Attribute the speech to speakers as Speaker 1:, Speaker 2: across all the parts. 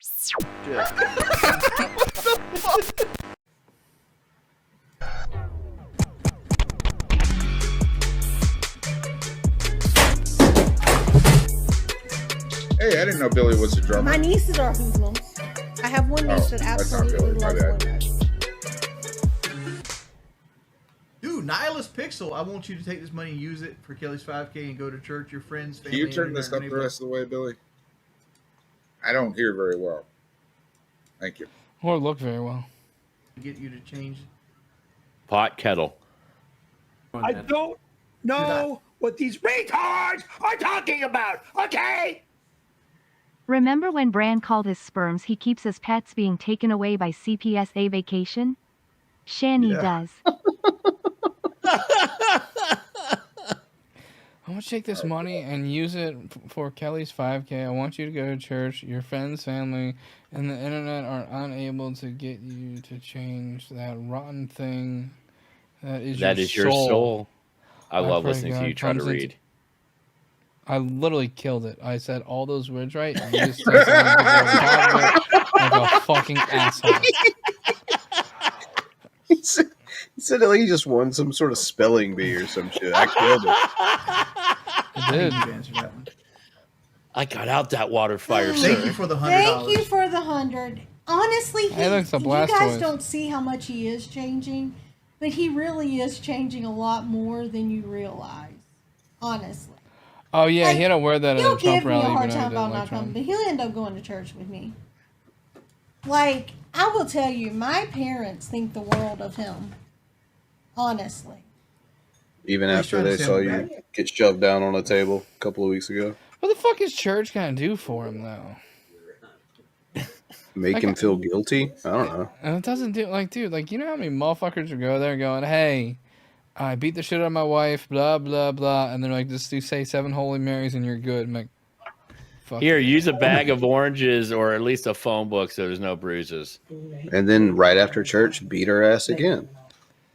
Speaker 1: Hey, I didn't know Billy was a drummer.
Speaker 2: My nieces are hoodlums. I have one niece that absolutely loves Lolcows.
Speaker 3: Dude, Nihilist Pixel, I want you to take this money and use it for Kelly's 5K and go to church, your friends, family.
Speaker 1: Can you turn this up the rest of the way, Billy? I don't hear very well. Thank you.
Speaker 4: Or look very well.
Speaker 3: Get you to change.
Speaker 5: Pot kettle.
Speaker 6: I don't know what these retards are talking about, okay?
Speaker 7: Remember when Bran called his sperms he keeps as pets being taken away by CPSA vacation? Shani does.
Speaker 4: I want you to take this money and use it for Kelly's 5K. I want you to go to church. Your friends, family, and the internet are unable to get you to change that rotten thing that is your soul.
Speaker 5: I love listening to you try to read.
Speaker 4: I literally killed it. I said all those words right. And you just said like a fucking asshole.
Speaker 8: He said it like he just won some sort of spelling bee or some shit. I killed it.
Speaker 4: I did.
Speaker 5: I got out that water fire, sir.
Speaker 3: Thank you for the $100.
Speaker 2: Thank you for the 100. Honestly, you guys don't see how much he is changing, but he really is changing a lot more than you realize. Honestly.
Speaker 4: Oh yeah, like, he had to wear that at a Trump rally.
Speaker 2: He'll give me a hard time about not coming, but he'll end up going to church with me. Like, I will tell you, my parents think the world of him. Honestly.
Speaker 8: Even after they saw you get shoved down on a table a couple of weeks ago.
Speaker 4: What the fuck is church gonna do for him though?
Speaker 8: Make him feel guilty? I don't know.
Speaker 4: And it doesn't do dude, you know how many motherfuckers would go there going, hey, I beat the shit out of my wife, blah blah blah, and they're like, just say 7 Holy Marys and you're good. I'm like, fuck.
Speaker 5: Here, use a bag of oranges or at least a phone book so there's no bruises.
Speaker 8: And then right after church, beat her ass again.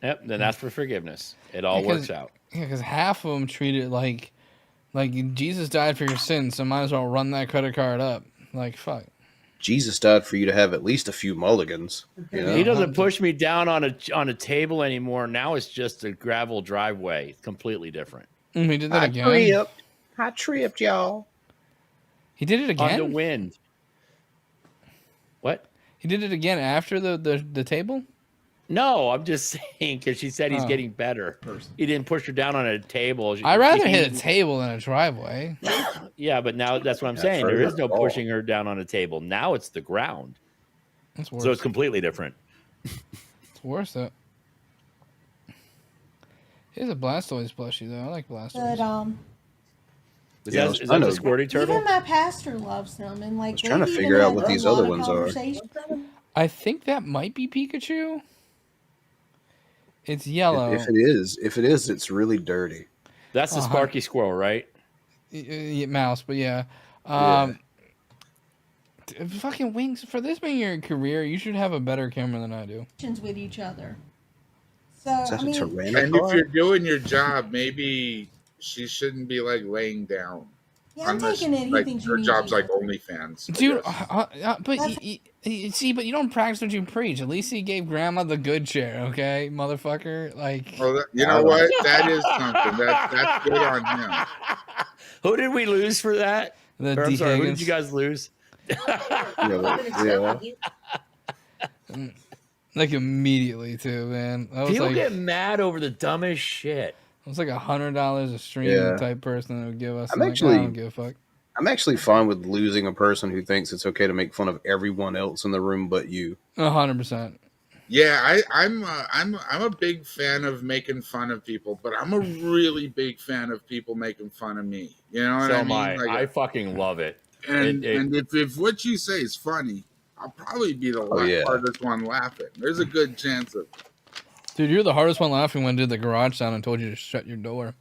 Speaker 5: Yep, then ask for forgiveness. It all works out.
Speaker 4: Yeah, because half of them treat it like Jesus died for your sins, so might as well run that credit card up. Like, fuck.
Speaker 8: Jesus died for you to have at least a few mulligans. You know?
Speaker 5: He doesn't push me down on a table anymore. Now it's just a gravel driveway. It's completely different.
Speaker 4: He did that again.
Speaker 8: I tripped, y'all.
Speaker 4: He did it again?
Speaker 5: On the wind. What?
Speaker 4: He did it again after the table?
Speaker 5: No, I'm just saying because she said he's getting better. He didn't push her down on a table.
Speaker 4: I'd rather hit a table than a driveway.
Speaker 5: Yeah, but now that's what I'm saying. There is no pushing her down on a table. Now it's the ground.
Speaker 4: That's worse.
Speaker 5: So it's completely different.
Speaker 4: It's worse though. Here's a Blastoise plushie though. I like Blastoise.
Speaker 2: But
Speaker 5: is that a squirty turtle?
Speaker 2: Even my pastor loves them, and
Speaker 8: I was trying to figure out what these other ones are.
Speaker 4: I think that might be Pikachu. It's yellow.
Speaker 8: If it is, it's really dirty.
Speaker 5: That's the Sparky Squirrel, right?
Speaker 4: Mouse, but yeah. Fucking wings. For this being your career, you should have a better camera than I do.
Speaker 2: With each other. So,
Speaker 1: and if you're doing your job, maybe she shouldn't be laying down.
Speaker 2: Yeah, I'm taking it. He thinks
Speaker 1: her job's like OnlyFans,
Speaker 4: dude. But you don't practice what you preach. At least he gave Grandma the good chair, okay, motherfucker. Like,
Speaker 1: you know what? That is something. That's good on him.
Speaker 5: Who did we lose for that? I'm sorry, who did you guys lose?
Speaker 4: Like immediately too, man.
Speaker 5: People get mad over the dumbest shit.
Speaker 4: It was like $100 a stream type person that would give us.
Speaker 8: I
Speaker 4: don't give a fuck.
Speaker 8: I'm actually fine with losing a person who thinks it's okay to make fun of everyone else in the room but you.
Speaker 4: 100%.
Speaker 1: Yeah, I'm a big fan of making fun of people, but I'm a really big fan of people making fun of me. You know what I mean?
Speaker 5: I fucking love it.
Speaker 1: And if what you say is funny, I'll probably be the hardest one laughing. There's a good chance of.
Speaker 4: Dude, you're the hardest one laughing when I did the garage sound and told you to shut your door.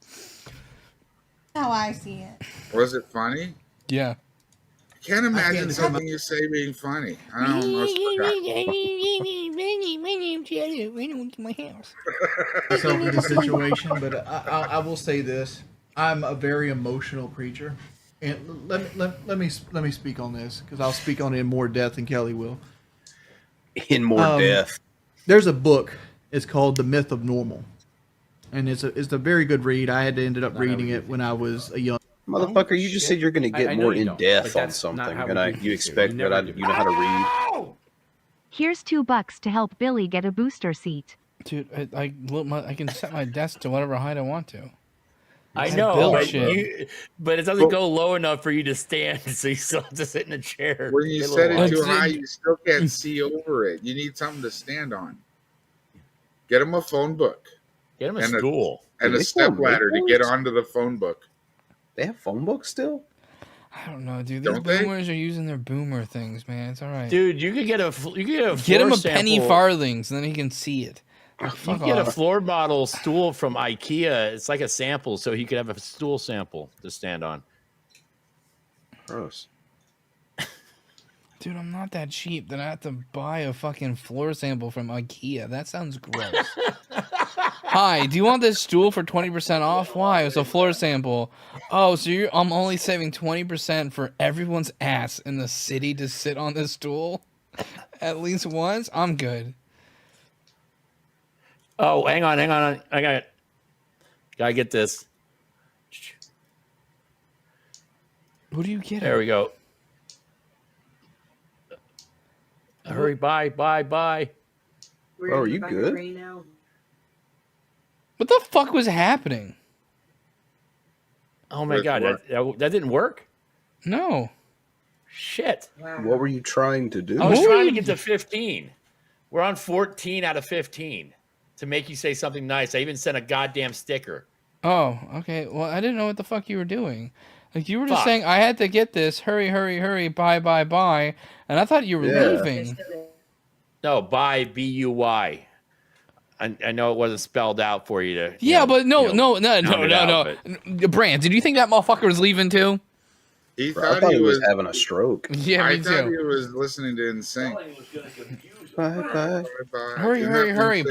Speaker 2: How I see it.
Speaker 1: Was it funny?
Speaker 4: Yeah.
Speaker 1: I can't imagine something you say being funny. I don't know.
Speaker 3: Myself in this situation, but I will say this: I'm a very emotional preacher, And let me speak on this because I'll speak on it in more depth than Kelly will.
Speaker 8: In more depth.
Speaker 3: There's a book. It's called The Myth of Normal, and it's a very good read. I had to ended up reading it when I was a young.
Speaker 8: Motherfucker, you just said you're going to get more in depth on something, and you expect that you know how to read.
Speaker 7: Here's $2 to help Billy get a booster seat.
Speaker 4: Dude, I can set my desk to whatever height I want to.
Speaker 5: I know, but it doesn't go low enough for you to stand, so you still have to sit in a chair.
Speaker 1: When you set it too high, you still can't see over it. You need something to stand on. Get him a phone book.
Speaker 5: Get him a stool.
Speaker 1: And a step ladder to get onto the phone book.
Speaker 8: They have phone books still?
Speaker 4: I don't know, dude. These boomers are using their boomer things, man. It's all right.
Speaker 5: Dude, you could get him
Speaker 4: a penny farthings, and then he can see it.
Speaker 5: You get a floor model stool from IKEA. It's like a sample, so he could have a stool sample to stand on.
Speaker 8: Gross.
Speaker 4: Dude, I'm not that cheap that I have to buy a fucking floor sample from IKEA. That sounds gross. Hi, do you want this stool for 20% off? Why? It's a floor sample. Oh, so I'm only saving 20% for everyone's ass in the city to sit on this stool at least once? I'm good.
Speaker 5: Oh, hang on. I got it. Gotta get this.
Speaker 4: What do you get?
Speaker 5: There we go. Hurry, bye.
Speaker 8: Oh, are you good?
Speaker 4: What the fuck was happening?
Speaker 5: Oh my god, that didn't work?
Speaker 4: No.
Speaker 5: Shit.
Speaker 8: What were you trying to do?
Speaker 5: I was trying to get to 15. We're on 14 out of 15 to make you say something nice. I even sent a goddamn sticker.
Speaker 4: Oh, okay. Well, I didn't know what the fuck you were doing. Like, you were just saying, I had to get this. Hurry, bye. And I thought you were leaving.
Speaker 5: No, bye, B-U-Y. I know it wasn't spelled out for you to.
Speaker 4: Yeah, but no. Bran, did you think that motherfucker was leaving too?
Speaker 1: He
Speaker 8: I thought he was having a stroke.
Speaker 4: Yeah,
Speaker 1: I thought he was listening to NSYNC.
Speaker 8: Bye.
Speaker 4: Hurry,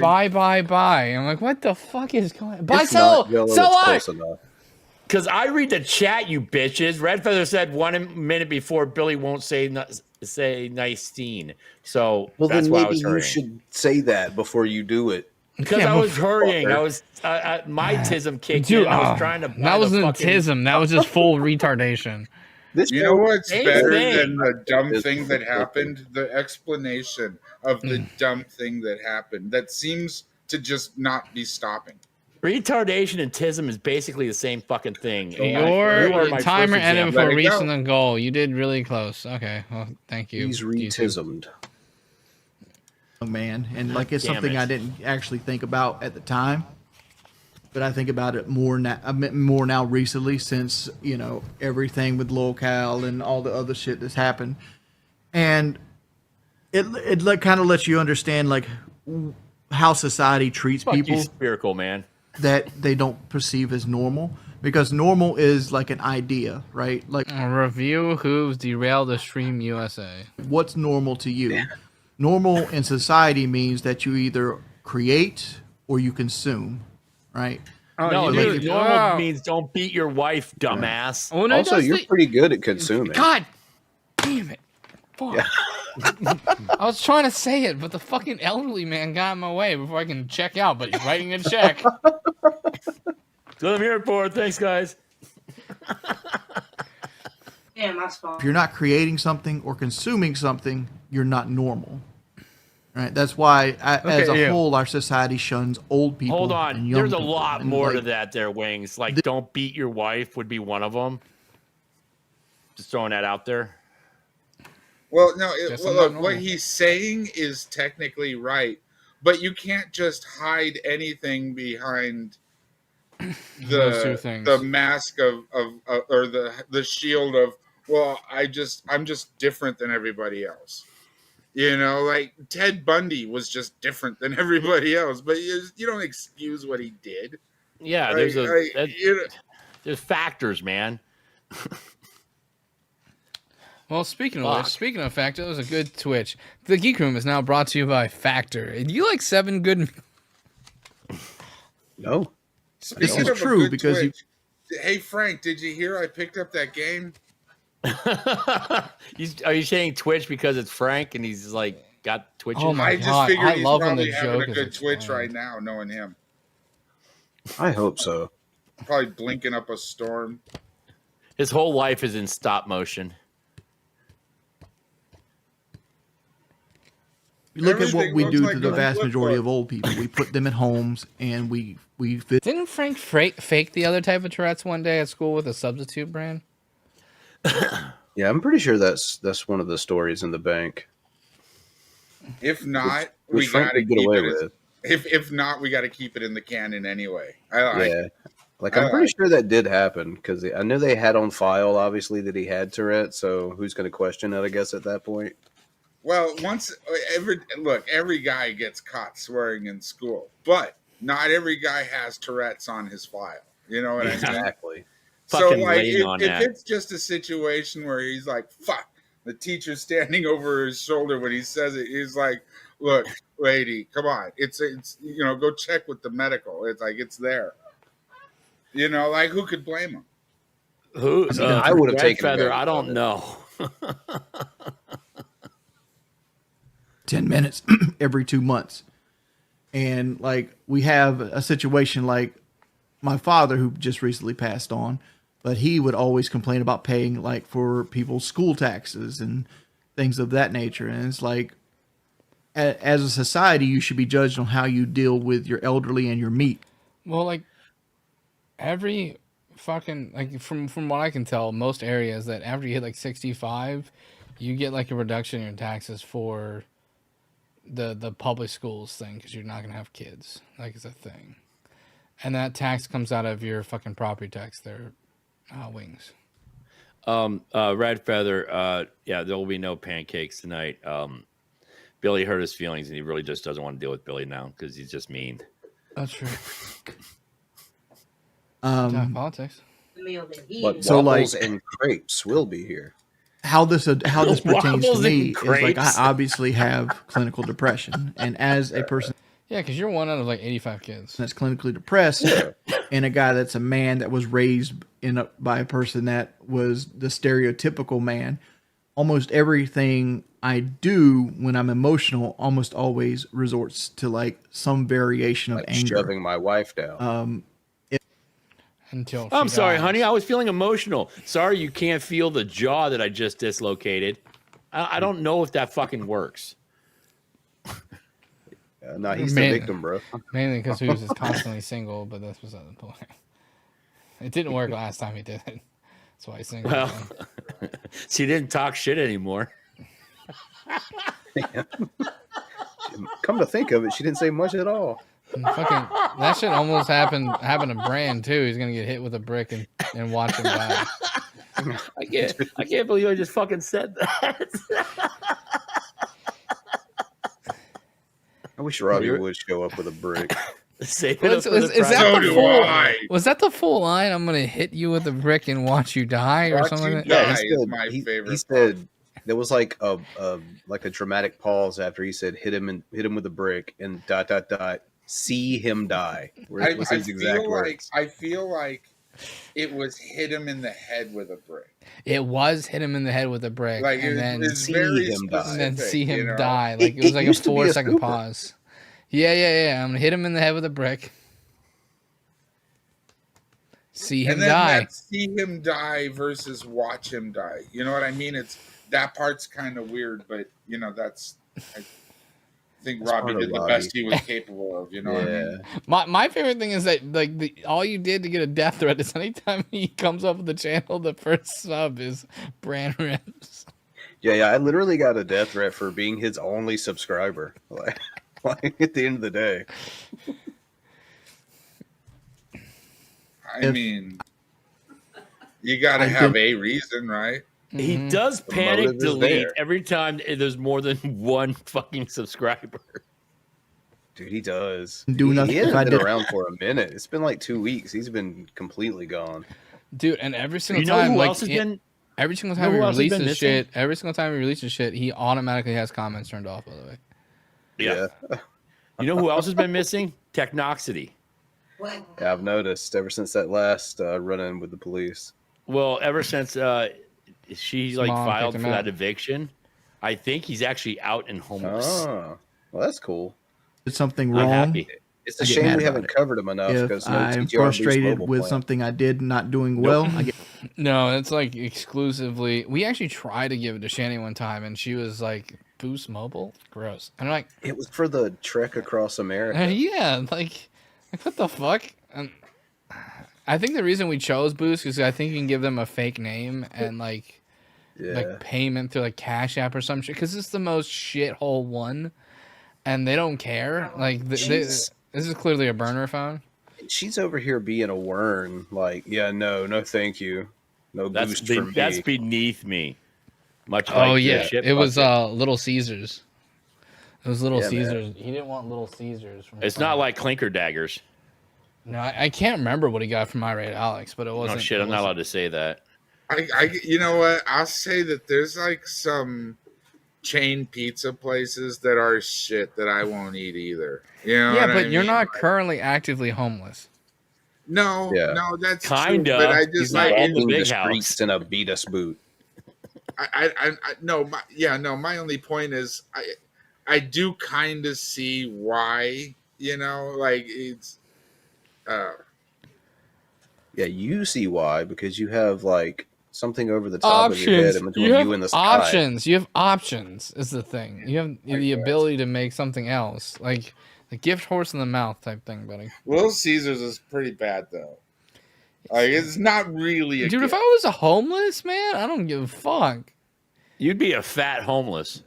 Speaker 4: bye. I'm like, what the fuck is going on? Bye, so what?
Speaker 5: Because I read the chat, you bitches. Red Feather said 1 minute before Billy won't say nice scene. So that's why I was hurrying.
Speaker 8: You should say that before you do it.
Speaker 5: Because I was hurrying. I was my tism kicked in. I was trying to.
Speaker 4: That wasn't tism. That was just full retardation.
Speaker 1: You know what's better than the dumb thing that happened? The explanation of the dumb thing that happened. That seems to just not be stopping.
Speaker 5: Retardation and tism is basically the same fucking thing.
Speaker 4: Your timer ended before reaching the goal. You did really close. Okay, well, thank you.
Speaker 8: He's retismed.
Speaker 3: Man, and like it's something I didn't actually think about at the time, but I think about it more now recently since everything with Lolcow and all the other shit that's happened, and it kind of lets you understand like how society treats people.
Speaker 5: You spherical man
Speaker 3: that they don't perceive as normal, because normal is like an idea, right? Like
Speaker 4: review who's derailed the stream USA.
Speaker 3: What's normal to you? Yeah. Normal in society means that you either create or you consume, right?
Speaker 5: Oh, no, dude, normal means don't beat your wife, dumbass.
Speaker 8: Yeah. Also, you're pretty good at consuming.
Speaker 4: God damn it. Fuck. Yeah. I was trying to say it, but the fucking elderly man got in my way before I can check out, but he's writing a check.
Speaker 5: That's what I'm here for. Thanks, guys.
Speaker 3: Damn, that's fine. If you're not creating something or consuming something, you're not normal. Right? That's why, as a whole, our society shuns old people.
Speaker 5: Hold on.
Speaker 3: And young
Speaker 5: There's a
Speaker 3: people.
Speaker 5: lot more to that there, Wings. Like, don't beat your wife would be one of them. Just throwing that out there.
Speaker 1: Well, no, look, what he's saying is technically right, but you can't just hide anything behind the mask of or the shield of, well, I'm just different than everybody else. Like Ted Bundy was just different than everybody else, but you don't excuse what he did.
Speaker 5: Yeah, there's factors, man.
Speaker 4: Well, speaking of Factor, that was a good Twitch. The Geek Room is now brought to you by Factor. Do you like 7 good?
Speaker 8: No.
Speaker 3: This is true because
Speaker 1: Hey Frank, did you hear I picked up that game?
Speaker 5: Are you saying Twitch because it's Frank and he's like got Twitches?
Speaker 4: Oh my
Speaker 1: I just
Speaker 4: God,
Speaker 1: figured
Speaker 4: I
Speaker 1: he's
Speaker 4: love when
Speaker 1: probably
Speaker 4: the
Speaker 1: having a
Speaker 4: joke is
Speaker 1: good Twitch right
Speaker 4: explained.
Speaker 1: now, knowing him.
Speaker 8: I hope so.
Speaker 1: Probably blinking up a storm.
Speaker 5: His whole life is in stop motion.
Speaker 3: You look at what
Speaker 1: Everything
Speaker 3: we
Speaker 1: looks
Speaker 3: do
Speaker 1: like
Speaker 3: to the
Speaker 1: a
Speaker 3: vast
Speaker 1: flip
Speaker 3: majority
Speaker 1: book.
Speaker 3: of old people. We put them in homes, and we
Speaker 4: Didn't Frank fake the other type of Tourette's one day at school with a substitute brand?
Speaker 8: Yeah, I'm pretty sure that's one of the stories in the bank.
Speaker 1: If not,
Speaker 8: Which
Speaker 1: we
Speaker 8: Frank
Speaker 1: gotta
Speaker 8: would get
Speaker 1: keep
Speaker 8: away
Speaker 1: it.
Speaker 8: with.
Speaker 1: If not, we gotta keep it in the canon anyway. I like.
Speaker 8: Yeah. Like,
Speaker 1: I
Speaker 8: I'm pretty
Speaker 1: like
Speaker 8: sure that did happen because I knew they had on file, obviously, that he had Tourette. So who's going to question it, I guess, at that point?
Speaker 1: Well, every guy gets caught swearing in school, but not every guy has Tourette's on his file. You know what I mean?
Speaker 8: Exactly.
Speaker 1: So,
Speaker 5: Fucking
Speaker 1: like,
Speaker 5: laying on
Speaker 1: if
Speaker 5: that.
Speaker 1: it's just a situation where he's like, "Fuck," the teacher's standing over his shoulder when he says it, he's like, "Look, lady, come on, it's go check with the medical. It's like it's there." You know, like who could blame him?
Speaker 5: Who?
Speaker 8: I mean, I would have taken
Speaker 5: Feather.
Speaker 8: notice
Speaker 5: I don't
Speaker 8: of it.
Speaker 5: know.
Speaker 3: 10 minutes every 2 months. And like we have a situation like my father who just recently passed on, but he would always complain about paying like for people's school taxes and things of that nature. And it's like, as a society, you should be judged on how you deal with your elderly and your meat.
Speaker 4: Well, like every fucking like from what I can tell, most areas that after you hit like 65, you get like a reduction in your taxes for the public schools thing because you're not gonna have kids. Like it's a thing, and that tax comes out of your fucking property tax. Their wings.
Speaker 5: Red Feather. Yeah, there will be no pancakes tonight. Billy hurt his feelings, and he really just doesn't want to deal with Billy now because he's just mean.
Speaker 4: That's true. Politics.
Speaker 8: But
Speaker 3: So,
Speaker 8: waffles
Speaker 3: like-
Speaker 8: and crepes will be here.
Speaker 3: How this pertains to
Speaker 5: Waffles
Speaker 3: me
Speaker 5: and
Speaker 3: is like I
Speaker 5: crepes.
Speaker 3: obviously have clinical depression, and as a person
Speaker 4: Yeah, because you're one out of like 85 kids.
Speaker 3: that's clinically depressed, and a guy that's a man that was raised by a person that was the stereotypical man, almost everything I do when I'm emotional almost always resorts to like some variation of
Speaker 8: Like
Speaker 3: anger.
Speaker 8: shoving my wife down.
Speaker 4: Until
Speaker 5: I'm
Speaker 4: she
Speaker 5: sorry,
Speaker 4: dies.
Speaker 5: honey. I was feeling emotional. Sorry, you can't feel the jaw that I just dislocated. I don't know if that fucking works.
Speaker 8: No, he's
Speaker 4: Man.
Speaker 8: the victim, bro.
Speaker 4: Mainly because he was just constantly single, but that's beside the point. It didn't work last time he did it. That's why he's single.
Speaker 5: Well,
Speaker 4: again.
Speaker 5: she didn't talk shit anymore.
Speaker 8: Come to think of it, she didn't say much at all.
Speaker 4: And fucking that shit almost happened to Bran too. He's gonna get hit with a brick and watch him die.
Speaker 5: I can't believe I just fucking said that.
Speaker 8: I wish Robbie would show up with a brick.
Speaker 5: Save
Speaker 4: Well,
Speaker 5: it up for the
Speaker 4: is that
Speaker 5: private.
Speaker 1: So
Speaker 4: the
Speaker 1: do
Speaker 4: full?
Speaker 1: I.
Speaker 4: Was that the full line? I'm gonna hit you with a brick and watch you die, or
Speaker 1: Watch
Speaker 4: something
Speaker 1: you
Speaker 4: like
Speaker 1: die.
Speaker 4: that.
Speaker 1: is my favorite
Speaker 8: He said there was like a dramatic pause after he said hit him with a brick and ... see him die. Where it was his exact words.
Speaker 1: I feel like it was hit him in the head with a brick.
Speaker 4: It was hit him in the head with a brick,
Speaker 1: Like
Speaker 4: and then
Speaker 1: it's
Speaker 8: see
Speaker 1: very
Speaker 8: him die.
Speaker 1: specific,
Speaker 4: and then see him
Speaker 1: you know?
Speaker 4: die. Like it
Speaker 8: It
Speaker 4: was like a
Speaker 8: used to be a
Speaker 4: 4-second
Speaker 8: scooper.
Speaker 4: pause. Yeah. I'm gonna hit him in the head with a brick. See him
Speaker 1: And then
Speaker 4: die.
Speaker 1: that see him die versus watch him die. You know what I mean? It's that part's kind of weird, but you know I think
Speaker 8: That's
Speaker 1: Robbie
Speaker 8: part of
Speaker 1: did the
Speaker 8: Robbie.
Speaker 1: best he was capable of. You know what I mean?
Speaker 4: My favorite thing is that like all you did to get a death threat is anytime he comes up with the channel, the first sub is Bran Rips.
Speaker 8: Yeah. I literally got a death threat for being his only subscriber. Like at the end of the day.
Speaker 1: I mean, you got to have a reason, right?
Speaker 5: He
Speaker 4: Mm-hmm.
Speaker 5: does panic
Speaker 8: motive is
Speaker 5: delete
Speaker 8: there.
Speaker 5: every time there's more than one fucking subscriber.
Speaker 8: Dude, he does.
Speaker 3: Do nothing.
Speaker 8: He
Speaker 3: If I
Speaker 8: hasn't been
Speaker 3: did-
Speaker 8: around for a minute. It's been like 2 weeks. He's been completely gone.
Speaker 4: Dude, and every single
Speaker 5: You know
Speaker 4: time,
Speaker 5: who
Speaker 4: like
Speaker 5: else has been?
Speaker 4: every single
Speaker 5: know
Speaker 4: time
Speaker 5: who
Speaker 4: he
Speaker 5: else has been
Speaker 4: releases
Speaker 5: missing?
Speaker 4: shit, every single time he releases shit, he automatically has comments turned off. By the way,
Speaker 5: Yeah. You know who else has been missing? Technoxity.
Speaker 8: Yeah, I've noticed ever since that last run-in with the police.
Speaker 5: Well, ever since she
Speaker 4: His
Speaker 5: like
Speaker 4: mom
Speaker 5: filed
Speaker 4: kicked
Speaker 5: for
Speaker 4: him
Speaker 5: that
Speaker 4: out.
Speaker 5: eviction, I think he's actually out and homeless.
Speaker 8: Oh, well, that's cool.
Speaker 3: Did something
Speaker 5: I'm
Speaker 3: wrong.
Speaker 5: happy.
Speaker 8: It's a
Speaker 3: I get
Speaker 8: shame
Speaker 3: mad
Speaker 8: we
Speaker 3: about
Speaker 8: haven't
Speaker 3: it.
Speaker 8: covered him enough
Speaker 3: If
Speaker 8: because no
Speaker 3: I'm
Speaker 8: TTR Boost
Speaker 3: frustrated
Speaker 8: mobile
Speaker 3: with
Speaker 8: plan.
Speaker 3: something I did not doing
Speaker 5: Nope.
Speaker 3: well, I get
Speaker 4: No, it's like exclusively. We actually tried to give it to Shani one time, and she was like, "Boost Mobile, gross." And I'm like,
Speaker 8: It was for the trek across America.
Speaker 4: yeah, like what the fuck? And I think the reason we chose Boost is I think you can give them a fake name and like
Speaker 8: Yeah.
Speaker 4: payment through like Cash App or some shit because it's the most shithole one, and they don't care. Like this is clearly a burner phone.
Speaker 8: She's over here being a wern. Like, yeah, no, thank you. No boost for me.
Speaker 5: That's beneath me. Much like
Speaker 4: Oh
Speaker 5: the
Speaker 4: yeah,
Speaker 5: shit
Speaker 4: it was
Speaker 5: bucket.
Speaker 4: Little Caesars. It was Little
Speaker 8: Yeah, man.
Speaker 4: Caesars. He didn't want Little Caesars. From
Speaker 5: It's not like clinker daggers.
Speaker 4: No, I can't remember what he got from Irate Alex, but it wasn't.
Speaker 5: No shit, I'm not allowed to say that.
Speaker 1: You know what? I'll say that there's like some chain pizza places that are shit that I won't eat either. You know
Speaker 4: Yeah,
Speaker 1: what
Speaker 4: but
Speaker 1: I
Speaker 4: you're
Speaker 1: mean?
Speaker 4: not currently actively homeless.
Speaker 1: No,
Speaker 8: Yeah.
Speaker 1: no, that's
Speaker 5: Kinda.
Speaker 1: true. But I
Speaker 5: He's
Speaker 1: just
Speaker 5: not
Speaker 1: like
Speaker 5: in the
Speaker 8: Walking
Speaker 5: big
Speaker 8: the
Speaker 5: house.
Speaker 8: streets in a beat us boot.
Speaker 1: no, my only point is I do kind of see why, you know, like it's
Speaker 8: Yeah, you see why, because you have like something over the top of your head
Speaker 4: Options.
Speaker 8: in between
Speaker 4: You have
Speaker 8: you and the sky.
Speaker 4: options. You have options. Is the thing. You have the ability to make something else, like the gift horse in the mouth type thing, buddy.
Speaker 1: Little Caesars is pretty bad though. Like it's not really a
Speaker 4: Dude, if
Speaker 1: gift.
Speaker 4: I was a homeless man, I don't give a fuck.
Speaker 5: You'd be a fat homeless.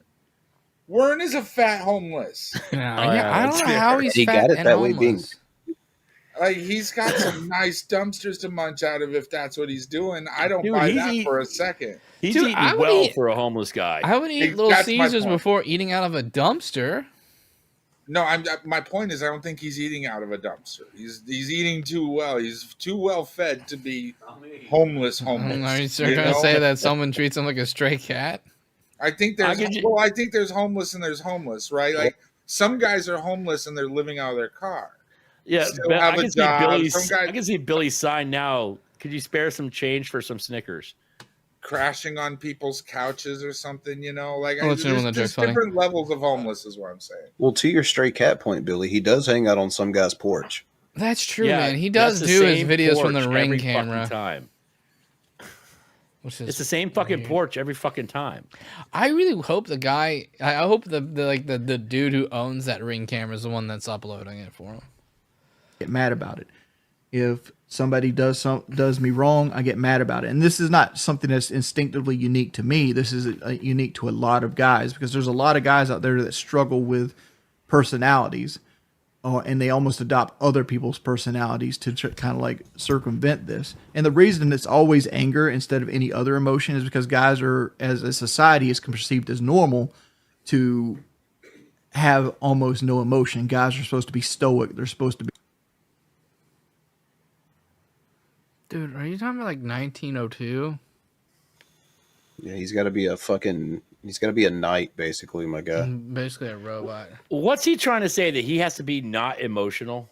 Speaker 1: Warren is a fat homeless.
Speaker 4: Yeah, I don't know
Speaker 5: that's
Speaker 4: how
Speaker 5: fair.
Speaker 4: he's
Speaker 8: He
Speaker 4: fat
Speaker 8: got it
Speaker 4: and
Speaker 8: that way being-
Speaker 4: homeless.
Speaker 1: Like he's got some nice dumpsters to munch out of if that's what he's doing. I don't
Speaker 5: Dude,
Speaker 1: buy
Speaker 5: he's
Speaker 1: that for a second.
Speaker 5: He's
Speaker 4: Dude,
Speaker 5: eating
Speaker 4: I would
Speaker 5: well
Speaker 4: eat-
Speaker 5: for a homeless guy.
Speaker 4: I would eat Little
Speaker 1: That's my
Speaker 4: Caesars
Speaker 1: point.
Speaker 4: before eating out of a dumpster.
Speaker 1: No, my point is I don't think he's eating out of a dumpster. He's eating too well. He's too well fed to be homeless.
Speaker 4: Are you sure
Speaker 1: you
Speaker 4: gonna
Speaker 1: know?
Speaker 4: say that someone treats him like a stray cat?
Speaker 1: I think there's I think there's homeless and there's homeless, right? Like some guys are homeless and they're living out of their car.
Speaker 5: Yeah,
Speaker 1: Still
Speaker 5: but
Speaker 1: have
Speaker 5: I
Speaker 1: a
Speaker 5: can see
Speaker 1: job.
Speaker 5: Billy's.
Speaker 1: Some guy-
Speaker 5: I can see Billy's sign now. Could you spare some change for some Snickers?
Speaker 1: Crashing on people's couches or something, you know, like
Speaker 4: I'll let you know when the
Speaker 1: there's
Speaker 4: joke's funny.
Speaker 1: different levels of homeless, is what I'm saying.
Speaker 8: Well, to your stray cat point, Billy, he does hang out on some guy's porch.
Speaker 4: That's true,
Speaker 5: Yeah,
Speaker 4: man. He does
Speaker 5: that's the
Speaker 4: do his
Speaker 5: same
Speaker 4: videos from the
Speaker 5: porch
Speaker 4: Ring
Speaker 5: every fucking
Speaker 4: camera.
Speaker 5: time.
Speaker 4: Which is
Speaker 5: It's the same fucking
Speaker 4: weird.
Speaker 5: porch every fucking time.
Speaker 4: I really hope the guy. I hope the dude who owns that Ring camera is the one that's uploading it for him.
Speaker 3: get mad about it. If somebody does me wrong, I get mad about it. And this is not something that's instinctively unique to me. This is unique to a lot of guys, because there's a lot of guys out there that struggle with personalities, and they almost adopt other people's personalities to kind of like circumvent this. And the reason it's always anger instead of any other emotion is because guys are, as a society, is perceived as normal to have almost no emotion. Guys are supposed to be stoic. They're supposed to be.
Speaker 4: Dude, are you talking about like 1902?
Speaker 8: Yeah, he's got to be a knight, basically, my guy.
Speaker 4: Basically a robot.
Speaker 5: What's he trying to say? That he has to be not emotional?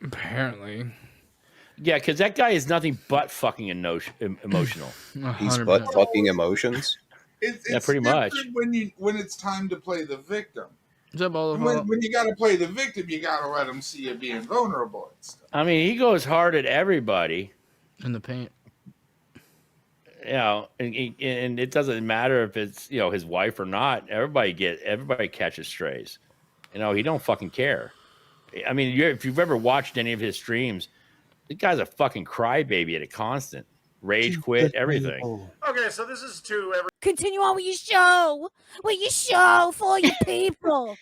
Speaker 4: Apparently.
Speaker 5: Yeah, because that guy is nothing but fucking emotional.
Speaker 8: He's
Speaker 4: 100%.
Speaker 8: butt fucking emotions.
Speaker 1: It's
Speaker 5: Yeah, pretty much.
Speaker 1: different when it's time to play the victim.
Speaker 4: What's up, Oliver?
Speaker 1: When you got to play the victim, you got to let them see you being vulnerable and stuff.
Speaker 5: I mean, he goes hard at everybody.
Speaker 4: In the paint.
Speaker 5: You know, and it doesn't matter if it's, you know, his wife or not. Everybody catches strays. You know, he don't fucking care. I mean, if you've ever watched any of his streams, the guy's a fucking crybaby at a constant. Rage quit, everything.
Speaker 6: Okay, so this is to every.
Speaker 9: Continue on with your show. For your people.